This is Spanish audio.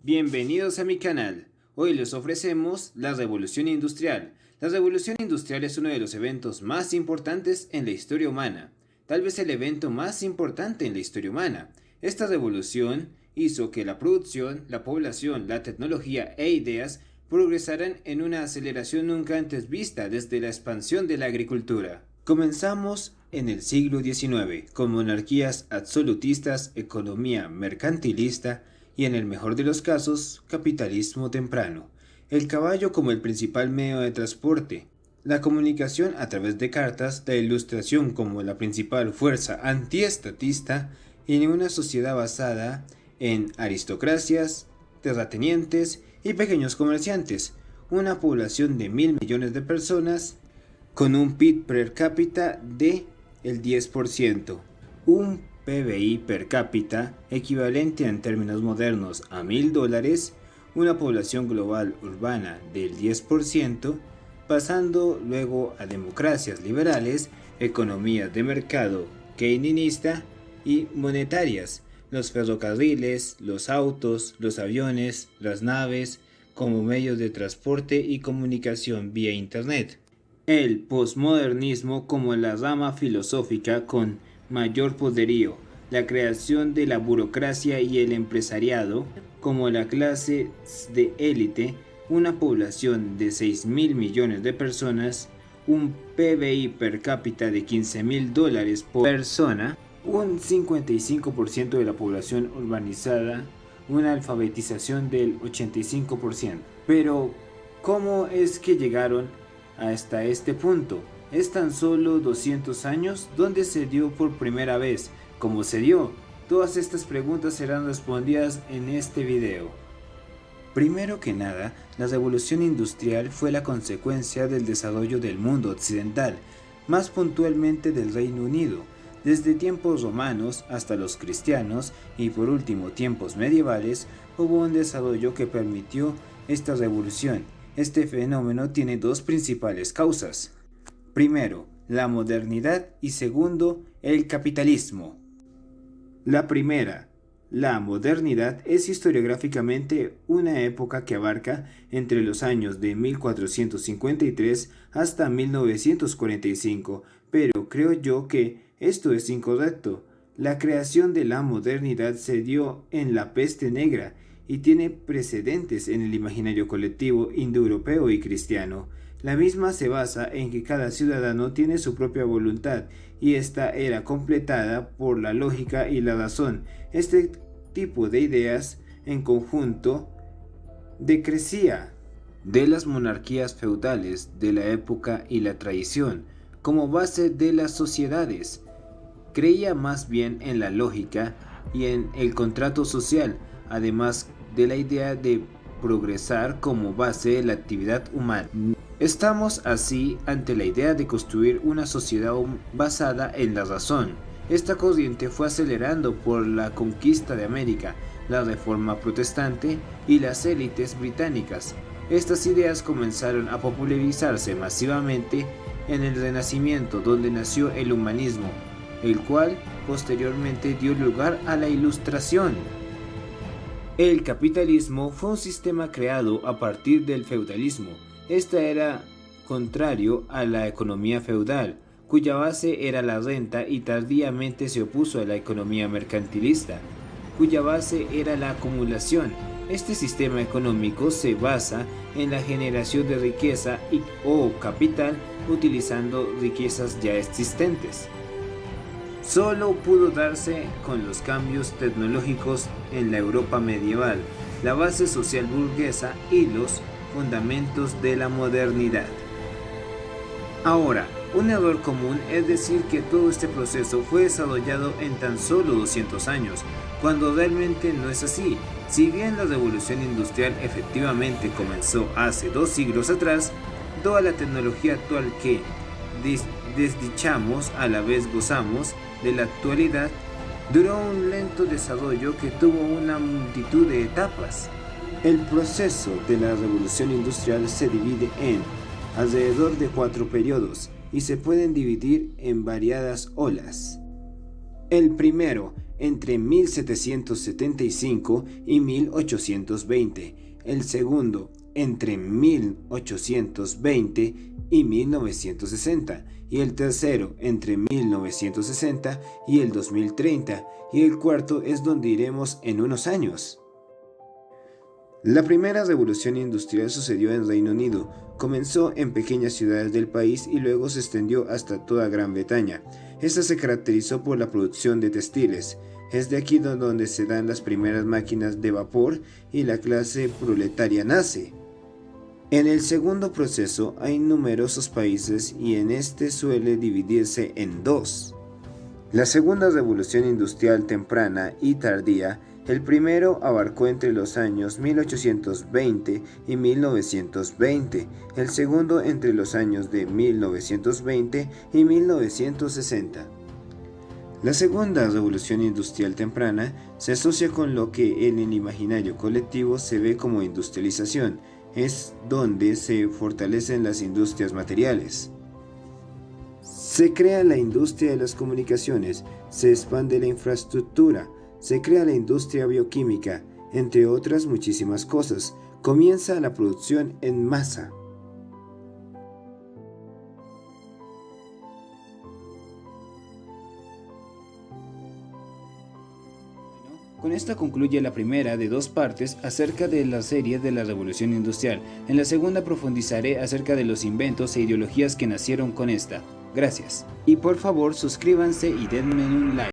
Bienvenidos a mi canal. Hoy les ofrecemos la Revolución Industrial. La Revolución Industrial es uno de los eventos más importantes en la historia humana, tal vez el evento más importante en la historia humana. Esta revolución hizo que la producción, la población, la tecnología e ideas progresaran en una aceleración nunca antes vista desde la expansión de la agricultura. Comenzamos en el siglo XIX, con monarquías absolutistas, economía mercantilista y, en el mejor de los casos, capitalismo temprano. El caballo como el principal medio de transporte, la comunicación a través de cartas, la ilustración como la principal fuerza antiestatista y en una sociedad basada en aristocracias, terratenientes y pequeños comerciantes, una población de 1.000 millones de personas con un PIB per cápita de el 10%, un PBI per cápita equivalente en términos modernos a $1.000, una población global urbana del 10%, pasando luego a democracias liberales, economías de mercado keynesianista y monetarias, los ferrocarriles, los autos, los aviones, las naves como medios de transporte y comunicación vía Internet. El posmodernismo como la rama filosófica con mayor poderío, la creación de la burocracia y el empresariado como la clase de élite, una población de 6.000 millones de personas, un PBI per cápita de $15.000 por persona, un 55% de la población urbanizada, una alfabetización del 85%. Pero, ¿cómo es que llegaron hasta este punto? ¿Es tan solo 200 años? ¿Dónde se dio por primera vez? ¿Cómo se dio? Todas estas preguntas serán respondidas en este video. Primero que nada, la revolución industrial fue la consecuencia del desarrollo del mundo occidental, más puntualmente del Reino Unido. Desde tiempos romanos hasta los cristianos y por último tiempos medievales, hubo un desarrollo que permitió esta revolución. Este fenómeno tiene dos principales causas. Primero, la modernidad y segundo, el capitalismo. La primera, la modernidad, es historiográficamente una época que abarca entre los años de 1453 hasta 1945, pero creo yo que esto es incorrecto. La creación de la modernidad se dio en la peste negra y tiene precedentes en el imaginario colectivo indoeuropeo y cristiano. La misma se basa en que cada ciudadano tiene su propia voluntad y esta era completada por la lógica y la razón. Este tipo de ideas en conjunto decrecía de las monarquías feudales de la época y la tradición como base de las sociedades. Creía más bien en la lógica y en el contrato social, además de la idea de progresar como base de la actividad humana. Estamos así ante la idea de construir una sociedad basada en la razón. Esta corriente fue acelerando por la conquista de América, la reforma protestante y las élites británicas. Estas ideas comenzaron a popularizarse masivamente en el Renacimiento, donde nació el humanismo, el cual posteriormente dio lugar a la Ilustración. El capitalismo fue un sistema creado a partir del feudalismo. Este era contrario a la economía feudal, cuya base era la renta, y tardíamente se opuso a la economía mercantilista, cuya base era la acumulación. Este sistema económico se basa en la generación de riqueza o capital utilizando riquezas ya existentes. Solo pudo darse con los cambios tecnológicos en la Europa medieval, la base social burguesa y los fundamentos de la modernidad. Ahora, un error común es decir que todo este proceso fue desarrollado en tan solo 200 años, cuando realmente no es así. Si bien la revolución industrial efectivamente comenzó hace 2 siglos atrás, toda la tecnología actual que desdichamos a la vez gozamos de la actualidad duró un lento desarrollo que tuvo una multitud de etapas. El proceso de la revolución industrial se divide en alrededor de 4 periodos y se pueden dividir en variadas olas. El primero, entre 1775 y 1820, el segundo entre 1820 y 1960, y el tercero entre 1960 y el 2030, y el cuarto es donde iremos en unos años. La primera revolución industrial sucedió en Reino Unido. Comenzó en pequeñas ciudades del país y luego se extendió hasta toda Gran Bretaña. Esta se caracterizó por la producción de textiles. Es de aquí donde se dan las primeras máquinas de vapor y la clase proletaria nace. En el segundo proceso hay numerosos países y en este suele dividirse en dos. La segunda revolución industrial temprana y tardía. El primero abarcó entre los años 1820 y 1920, el segundo entre los años de 1920 y 1960. La segunda revolución industrial temprana se asocia con lo que en el imaginario colectivo se ve como industrialización, es donde se fortalecen las industrias materiales. Se crea la industria de las comunicaciones, se expande la infraestructura, se crea la industria bioquímica, entre otras muchísimas cosas. Comienza la producción en masa. Con esto concluye la primera de dos partes acerca de la serie de la Revolución Industrial. En la segunda profundizaré acerca de los inventos e ideologías que nacieron con esta. Gracias. Y por favor suscríbanse y denme un like.